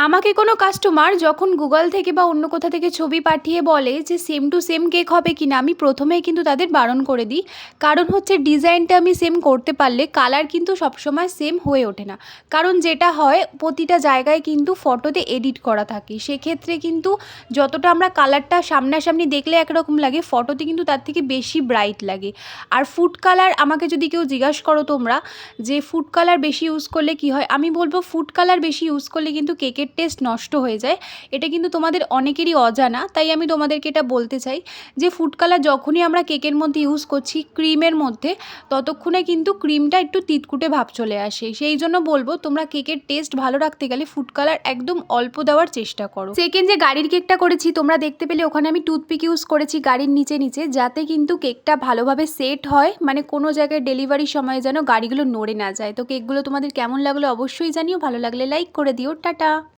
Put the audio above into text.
আমাকে কোনো কাস্টমার যখন গুগল থেকে বা অন্য কোথা থেকে ছবি পাঠিয়ে বলে যে সেম টু সেম কেক হবে কিনা, আমি প্রথমেই কিন্তু তাদের বারণ করে দিই। কারণ হচ্ছে ডিজাইনটা আমি সেম করতে পারলে কালার কিন্তু সবসময় সেম হয়ে ওঠে না। কারণ যেটা হয় প্রতিটা জায়গায় কিন্তু ফটোতে এডিট করা থাকে, সেক্ষেত্রে কিন্তু যতটা আমরা কালারটা সামনাসামনি দেখলে একরকম লাগে, ফটোতে কিন্তু তার থেকে বেশি ব্রাইট লাগে। আর ফুড কালার আমাকে যদি কেউ জিজ্ঞাসা করো তোমরা যে ফুড কালার বেশি ইউজ করলে কি হয়, আমি বলবো ফুড কালার বেশি ইউজ করলে কিন্তু কেকের টেস্ট নষ্ট হয়ে যায়। এটা কিন্তু তোমাদের অনেকেরই অজানা, তাই আমি তোমাদেরকে এটা বলতে চাই যে ফুড কালার যখনই আমরা কেকের মধ্যে ইউজ করছি ক্রিমের মধ্যে, ততক্ষণে কিন্তু ক্রিমটা একটু তিতকুটে ভাব চলে আসে। সেই জন্য বলবো তোমরা কেকের টেস্ট ভালো রাখতে গেলে ফুড কালার একদম অল্প দেওয়ার চেষ্টা করো। সেকেন্ড যে গাড়ির কেকটা করেছি তোমরা দেখতে পেলে, ওখানে আমি টুথপিক ইউজ করেছি গাড়ির নিচে নিচে, যাতে কিন্তু কেকটা ভালোভাবে সেট হয়, মানে কোনো জায়গায় ডেলিভারির সময় যেন গাড়িগুলো নড়ে না যায়। তো কেকগুলো তোমাদের কেমন লাগলো অবশ্যই জানিও, ভালো লাগলে লাইক করে দিও। টাটা।